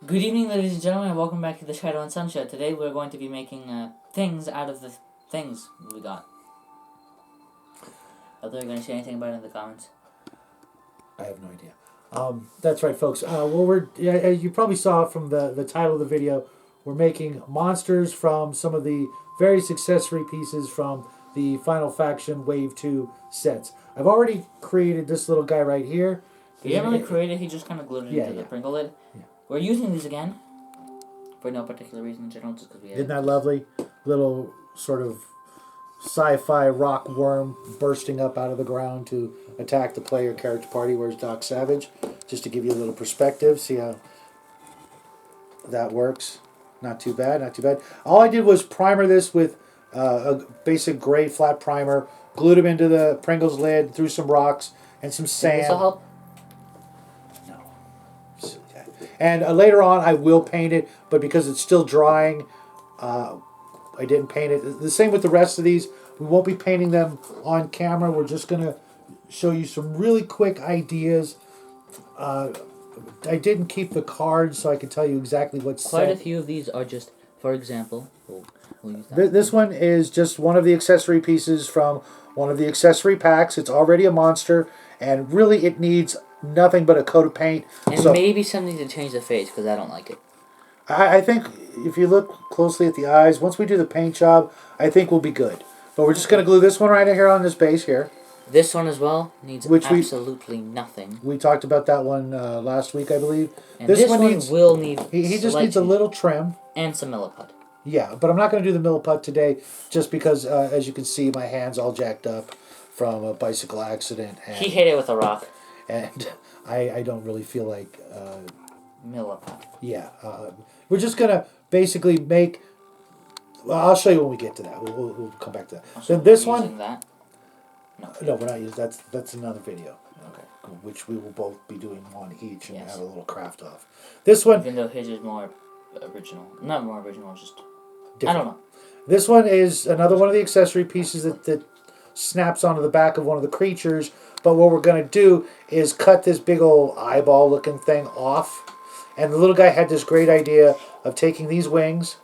Good evening, ladies and gentlemen, and welcome back to the Shadow and Sun Show. Today we're going to be making things out of the things we got. Are they going to say anything about it in the comments? I have no idea. That's right, folks. You probably saw from the title of the video, we're making monsters from some of the various accessory pieces from the Final Faction Wave 2 sets. I've already created this little guy right here. He didn't really create it, he just kind of glued it into the Pringle lid. Yeah. We're using these again, for no particular reason in general, just because we have. Isn't that lovely? Little sort of sci-fi rock worm bursting up out of the ground to attack the player character party. Where's Doc Savage? Just to give you a little perspective. See how that works. Not too bad, not too bad. All I did was primer this with a basic gray flat primer, glued him into the Pringles lid, threw some rocks and some sand. This will help? No. Silly guy. And later on I will paint it, but because it's still drying, I didn't paint it. The same with the rest of these. We won't be painting them on camera. We're just going to show you some really quick ideas. I didn't keep the cards so I can tell you exactly what's Quite a few of these are just, for example, we'll use that. This one is just one of the accessory pieces from one of the accessory packs. It's already a monster, and really it needs nothing but a coat of paint. And maybe something to change the face, because I don't like it. I think if you look closely at the eyes, once we do the paint job, I think we'll be good. But we're just going to glue this one right here on this base here. This one as well needs absolutely nothing. We talked about that one last week, I believe. And this one will need... He just needs a little trim. And some milliput. Yeah, but I'm not going to do the milliput today just because, as you can see, my hand's all jacked up from a bicycle accident. And, he hit it with a rock. And I don't really feel like... milliput. Yeah. We're just going to basically make... Well, I'll show you when we get to that. We'll come back to that. Then this one... That? No, we're not using that's another video. Okay. Which we will both be doing one each and have a little craft off. This one... Even though his is more original. Not more original, just... Different. I don't know. This one is another one of the accessory pieces that snaps onto the back of one of the creatures. But what we're going to do is cut this big old eyeball looking thing off. And the little guy had this great idea of taking these wings,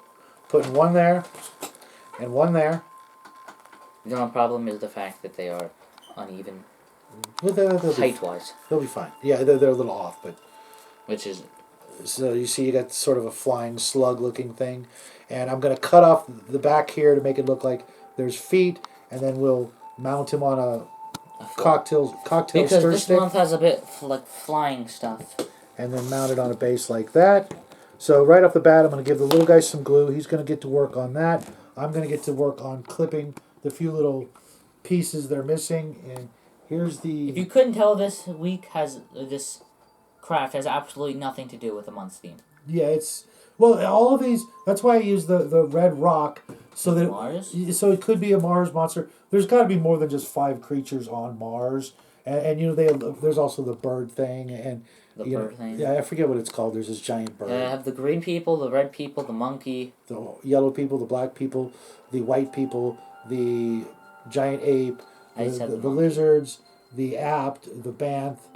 putting one there, and one there. The only problem is the fact that they are uneven, height-wise. They'll be fine. Yeah, they're a little off, but... Which is... So you see you got sort of a flying slug-looking thing. And I'm going to cut off the back here to make it look like there's feet, and then we'll mount him on a cocktail because stir this stick. month has a bit like flying stuff. And then mount it on a base like that. So right off the bat, I'm going to give the little guy some glue. He's going to get to work on that. I'm going to get to work on clipping the few little pieces they're missing. And here's the... If you couldn't tell, this week has... this craft has absolutely nothing to do with the month's theme. Yeah, it's... Well, all of these... That's why I use the red rock. So that Mars? So it could be a Mars monster. There's got to be more than just 5 creatures on Mars. And you know, there's also the bird thing. And the bird thing? Yeah, I forget what it's called. There's this giant bird. I have the green people, the red people, the monkey. The yellow people, the black people, the white people, the giant ape, the lizards, the apt, the banth,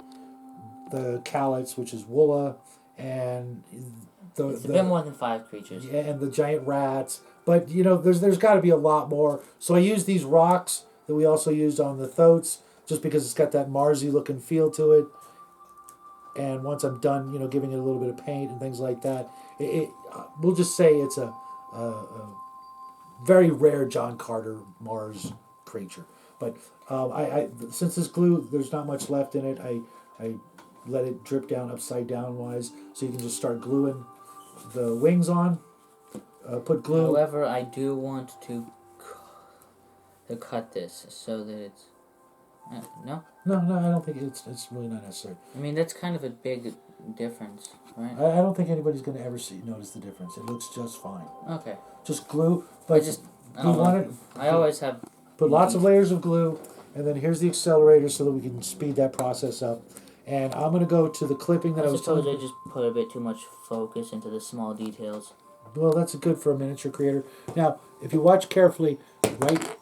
the callets, which is Woola, and it's a bit more than 5 creatures. Yeah, and the giant rats. But you know, there's got to be a lot more. So I use these rocks that we also used on the thoats, just because it's got that Marsy looking feel to it. And once I'm done, you know, giving it a little bit of paint and things like that, we'll just say it's a very rare John Carter Mars creature. But since this glue, there's not much left in it. I let it drip down upside down wise, so you can just start gluing the wings on. Put glue. However, I do want to cut this so that it's... No, I don't think it's really not necessary. I mean, that's kind of a big difference, right? I don't think anybody's going to ever notice the difference. It looks just fine. Okay. Just glue, but I always have... Put lots of layers of glue, and then here's the accelerator so that we can speed that process up. And I'm going to go to the clipping that I was telling you. I suppose I just put a bit too much focus into the small details. Well, that's good for a miniature creator. Now, if you watch carefully, right...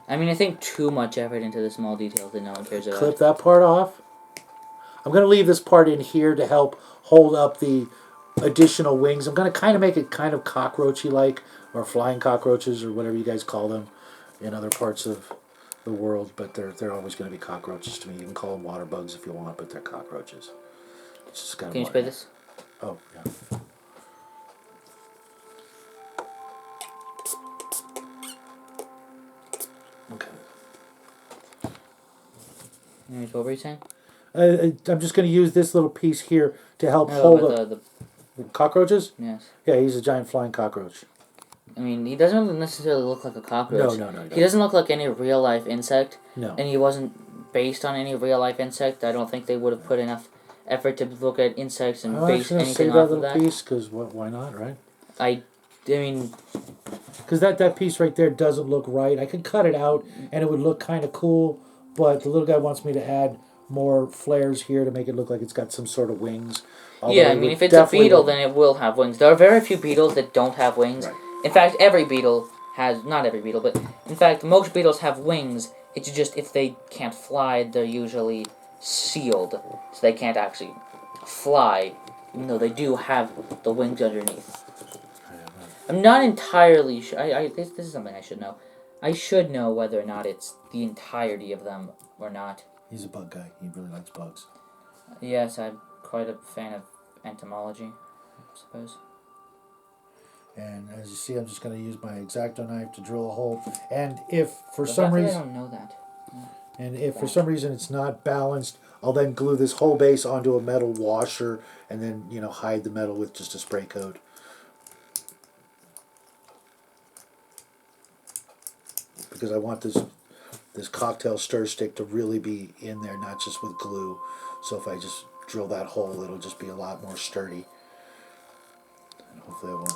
I mean, I think too much effort into the small details that no one cares about. Clip that part off. I'm going to leave this part in here to help hold up the additional wings. I'm going to kind of make it kind of cockroachy-like, or flying cockroaches, or whatever you guys call them in other parts of the world. But they're always going to be cockroaches to me. You can call them water bugs if you want, but they're cockroaches. It's just kind of. Can you spray this? Oh yeah. Okay. Anyways, what were you saying? I'm just going to use this little piece here to help No, hold but the cockroaches. Yes. Yeah, he's a giant flying cockroach. I mean, he doesn't necessarily look like a cockroach. No. He doesn't look like any real life insect. No. And he wasn't based on any real life insect. I don't think they would have put enough effort to look at insects and base anything off of that. Piece because why not, right? I mean, because that piece right there doesn't look right. I could cut it out and it would look kind of cool, but the little guy wants me to add more flares here to make it look like it's got some sort of wings. Yeah, I mean, if it's a beetle, then it will have wings. There are very few beetles that don't have wings. Right. In fact, every beetle has, not every beetle, but in fact, most beetles have wings. It's just if they can't fly, they're usually sealed, so they can't actually fly, even though they do have the wings underneath. I'm not entirely sure. This is something I should know. I should know whether or not it's the entirety of them or not. He's a bug guy. He really likes bugs. Yes, I'm quite a fan of entomology, I suppose. And as you see, I'm just going to use my X-Acto knife to drill a hole. And if for some reason, I don't know that. and if for some reason it's not balanced, I'll then glue this whole base onto a metal washer, and then hide the metal with just a spray coat. Because I want this cocktail stir stick to really be in there, not just with glue. So if I just drill that hole, it'll just be a lot more sturdy. And hopefully I won't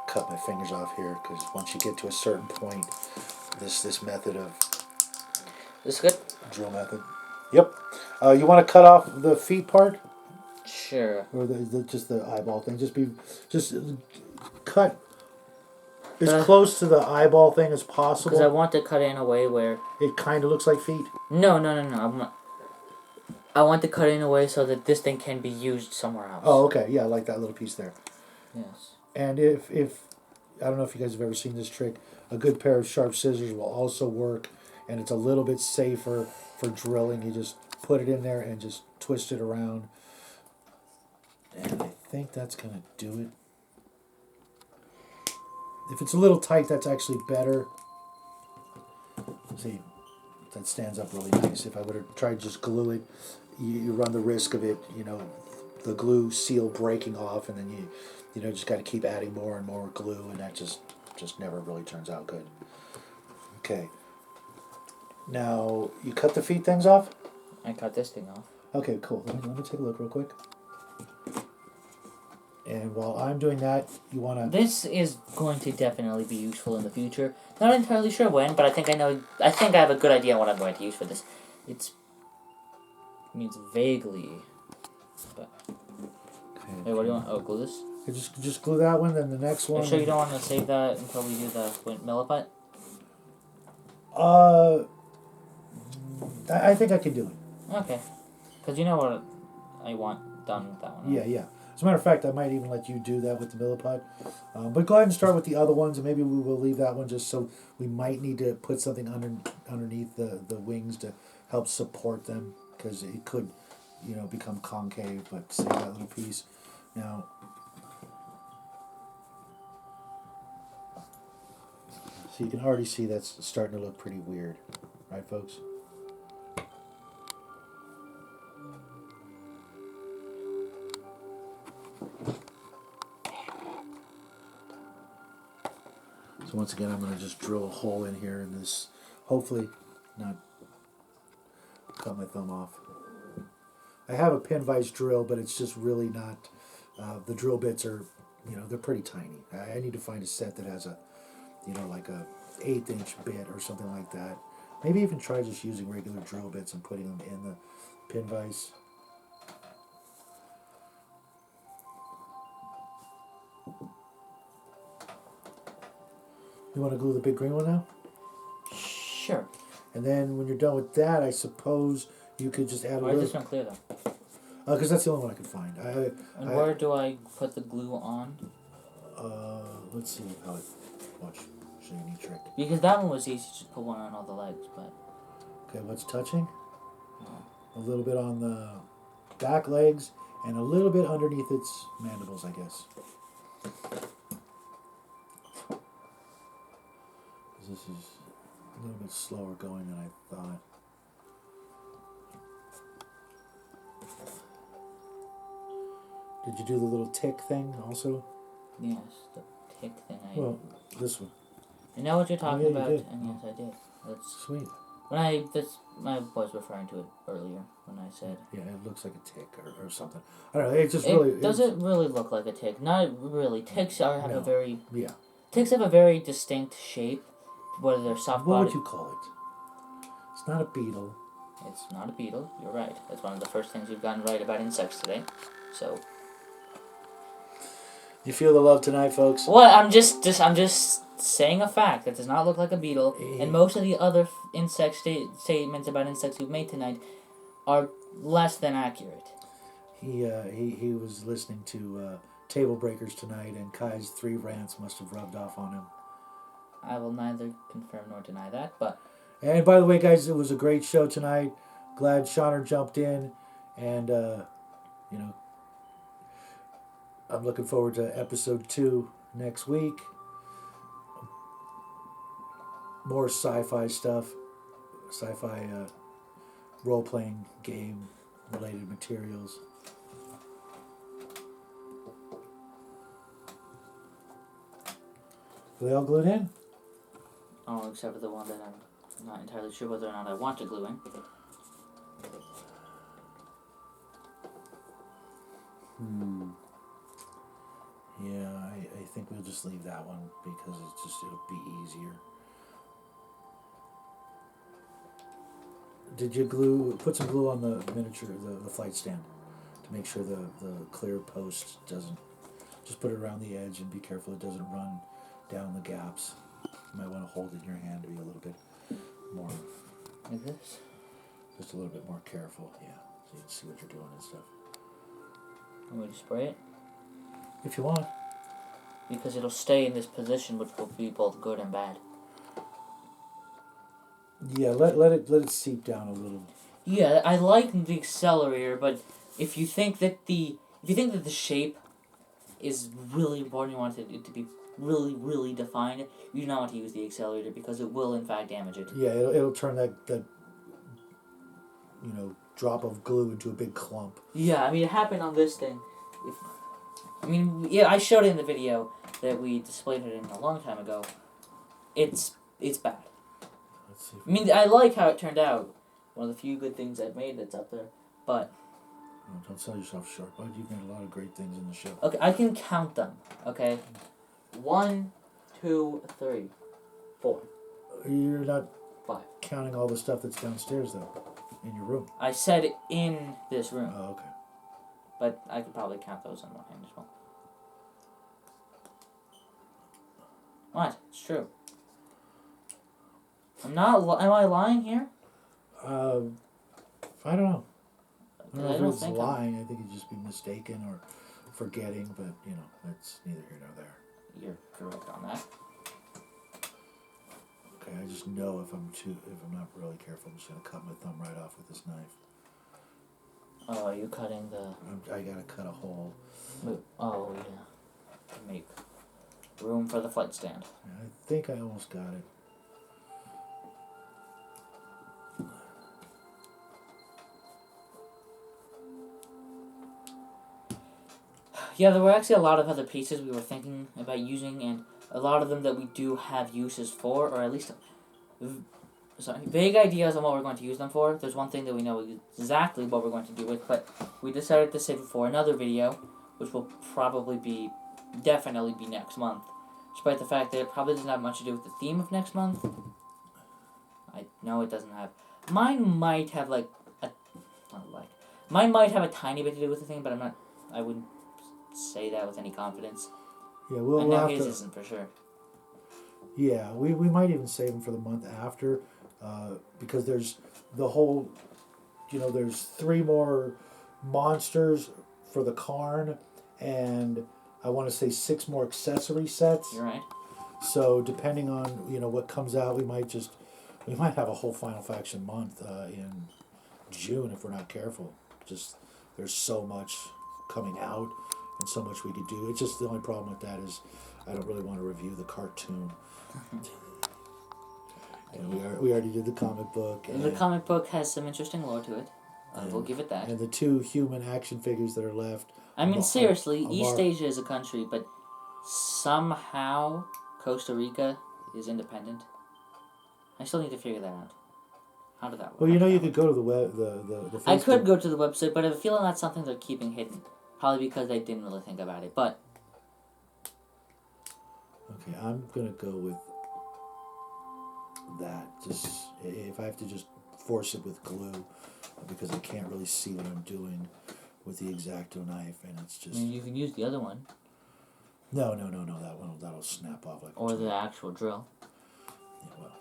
cut my fingers off here, because once you get to a certain point, this method of This good? drill method. Yep. You want to cut off the feet part, Sure. or just the eyeball thing. Just cut as close to the eyeball thing as possible. Because I want to cut it in a way where it kind of looks like feet. No. I want to cut it in a way so that this thing can be used somewhere else. Oh, okay. Yeah, I like that little piece there. Yes. And if I don't know if you guys have ever seen this trick, a good pair of sharp scissors will also work, and it's a little bit safer for drilling. You just put it in there and just twist it around. And I think that's going to do it. If it's a little tight, that's actually better. See, that stands up really nice. If I would have tried to just glue it, you run the risk of it, the glue seal breaking off, and then you just got to keep adding more and more glue, and that just never really turns out good. Okay. Now, you cut the feet things off? I cut this thing off. Okay, cool. Let me take a look real quick. And while I'm doing that, you want to... This is going to definitely be useful in the future. Not entirely sure when, but I think I have a good idea on what I'm going to use for this. It means vaguely. But Okay. Wait, what do you want? Oh, glue this? Just glue that one, then the next one. Are you sure you don't want to save that until we do the milliput? I think I can do it. Okay. Because you know what I want done with that one. Right? Yeah. As a matter of fact, I might even let you do that with the milliput. But go ahead and start with the other ones, and maybe we will leave that one just so we might need to put something underneath the wings to help support them, because it could, become concave, but save that little piece. Now, so you can already see that's starting to look pretty weird. Right, folks? So once again, I'm going to just drill a hole in here in this, hopefully not cut my thumb off. I have a pin vise drill, but it's just really not, the drill bits are, they're pretty tiny. I need to find a set that has a, like a 1/8" bit or something like that. Maybe even try just using regular drill bits and putting them in the pin vise. You want to glue the big green one now? Sure. And then when you're done with that, I suppose you could just add a Why is little... this one clear, though? Because that's the only one I could find. And where do I put the glue on? Let's see how it. Watch. Show you a neat trick. Because that one was easy, just put one on all the legs, but... Okay, what's touching? A little bit on the back legs and a little bit underneath its mandibles, I guess. This is a little bit slower going than I thought. Did you do the little tick thing also? Yes, the tick thing. Well, this one. I know what you're talking you about, did. and yes, I did. That's Sweet. I was referring to it earlier when I said. Yeah, it looks like a tick or something. I don't know. It's just really. Doesn't really look like a tick. Not really. Ticks have a very. Yeah. Ticks have a very distinct shape, whether they're soft What body. would you call it? It's not a beetle. It's not a beetle. You're right. That's one of the first things you've gotten right about insects today. So. You feel the love tonight, folks? What? I'm just saying a fact. That does not look like a beetle, and most of the other statements about insects we've made tonight are less than accurate. He was listening to Table Breakers tonight, and Kai's 3 rants must have rubbed off on him. I will neither confirm nor deny that, but... And by the way, guys, it was a great show tonight. Glad Shauner jumped in, and, I'm looking forward to episode 2 next week. More sci-fi stuff. Sci-fi role-playing game-related materials. Are they all glued in? Oh, except for the one that I'm not entirely sure whether or not I want to glue in. Yeah, I think we'll just leave that one because it'll be easier. Did you put some glue on the miniature, the flight stand to make sure the clear post doesn't, just put it around the edge and be careful it doesn't run down the gaps. You might want to hold it in your hand to be a little bit more. Like this? Just a little bit more careful, yeah. So you can see what you're doing and stuff. I'm going to spray it? If you want. Because it'll stay in this position, which will be both good and bad. Yeah, let it seep down a little. Yeah, I like the accelerator, but if you think that the shape is really important, you want it to be really, really defined, you do not want to use the accelerator because it will in fact damage it. Yeah, it'll turn that drop of glue into a big clump. Yeah, I mean it happened on this thing. I showed it in the video that we displayed it in a long time ago. It's bad. Let's see. I like how it turned out. One of the few good things I've made that's up there, but. Oh, don't sell yourself short, bud. You've made a lot of great things in the show. Okay, I can count them. Okay, 1, 2, 3, 4. You're not 5. counting all the stuff that's downstairs, though, in your room. I said in this room. Oh, okay. But I could probably count those on one hand as well. What? It's true. I'm not. Am I lying here? I don't know. I don't know if it's think lying. I think it'd just be mistaken or forgetting, but that's neither here nor there. You're correct on that. Okay, I just know if I'm not really careful, I'm just gonna cut my thumb right off with this knife. Oh, are you cutting the... I gotta cut a hole. Oh, yeah. To make room for the flight stand. I think I almost got it. Yeah, there were actually a lot of other pieces we were thinking about using, and a lot of them that we do have uses for, or at least vague ideas on what we're going to use them for. There's one thing that we know exactly what we're going to do with, but we decided to save it for another video, which will definitely be next month. Despite the fact that it probably doesn't have much to do with the theme of next month. I know it doesn't have. Mine might have mine might have a tiny bit to do with the theme, but I wouldn't say that with any confidence. Yeah, we'll know have his to, isn't for sure. Yeah, we might even save them for the month after, because there's the whole, there's 3 more monsters for the Karn, and I want to say 6 more accessory sets. You're right. So depending on what comes out, we might have a whole Final Faction month in June if we're not careful. Just there's so much coming out and so much we could do. It's just the only problem with that is I don't really want to review the cartoon. And we already did the comic book. The comic book has some interesting lore to it. We'll give it that. And the 2 human action figures that are left. I mean, seriously, East Asia is a country, but somehow Costa Rica is independent. I still need to figure that out. How did that work? Well, you could go to the web. The I could go to the website, but I have a feeling that's something they're keeping hidden. Probably because they didn't really think about it. But okay, I'm gonna go with that. Just if I have to just force it with glue, because I can't really see what I'm doing with the X-Acto knife, and it's just. I mean, you can use the other one. No. That'll snap off like. Or the actual drill. Yeah, well,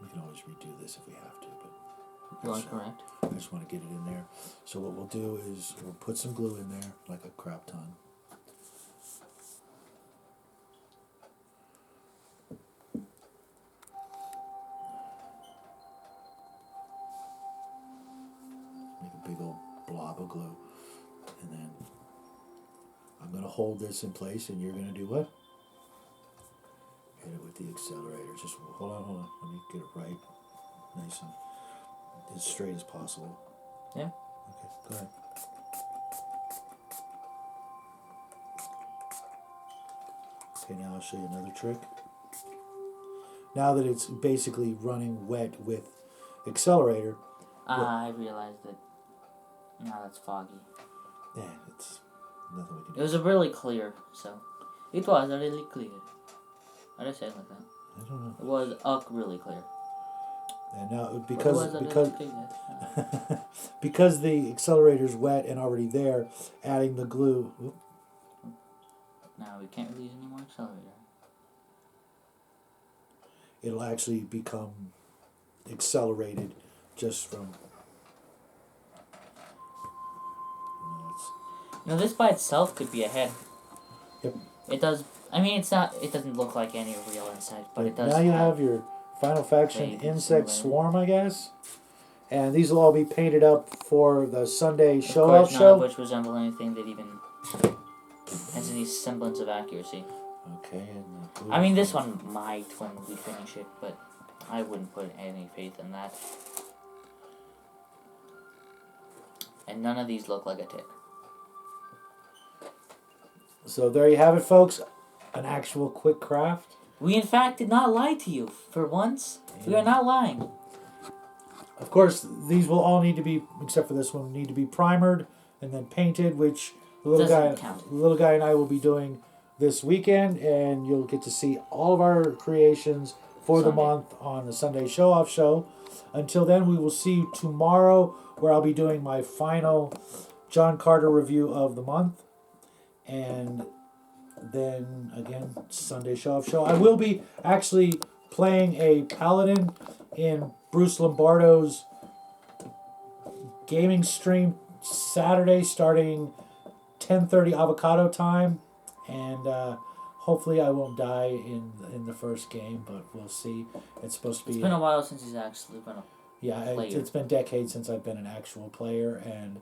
we can always redo this if we have to, but. You are correct. I just want to get it in there. So what we'll do is we'll put some glue in there, like a crap ton. Make a big old blob of glue. And then I'm going to hold this in place, and you're going to do what? Hit it with the accelerator. Just hold on. Let me get it right. Nice and as straight as possible. Yeah. Okay, go ahead. Okay, now I'll show you another trick. Now that it's basically running wet with accelerator. I realized that now that's foggy. Yeah, it's nothing we can do. It was really clear, so. It was really clear. I just say it like that. I don't know. It was really clear. And now because the accelerator's wet and already there, adding the glue. Whoop, Now we can't really use any more accelerator. it'll actually become accelerated just from. Now this by itself could be a head. Yep. It does. I mean, it's not. It doesn't look like any real insect, but it does. Now you have your Final Faction insect swarm, I guess. And these will all be painted up for the Sunday show-off show. None of which resemble anything that even has any semblance of accuracy. Okay. I mean, this one might when we finish it, but I wouldn't put any faith in that. And none of these look like a tick. So there you have it, folks. An actual quick craft. We, in fact, did not lie to you. For once, we are not lying. Of course, these will all need to be, except for this one, need to be primered and then painted, which the little guy and I will be doing this weekend, and you'll get to see all of our creations for the month on the Sunday show-off show. Until then, we will see you tomorrow, where I'll be doing my final John Carter review of the month. And then, again, Sunday show-off show. I will be actually playing a paladin in Bruce Lombardo's gaming stream Saturday, starting 10:30 avocado time, and hopefully I won't die in the first game, but we'll see. It's supposed to be. It's been a while since he's actually been a player. It's been decades since I've been an actual player, and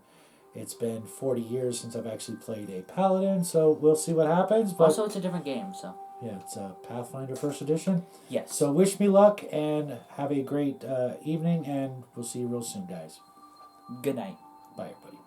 it's been 40 years since I've actually played a paladin. So we'll see what happens. But also, it's a different game, so. Yeah, it's a Pathfinder First Edition. Yes. So wish me luck and have a great evening, and we'll see you real soon, guys. Good night. Bye, everybody.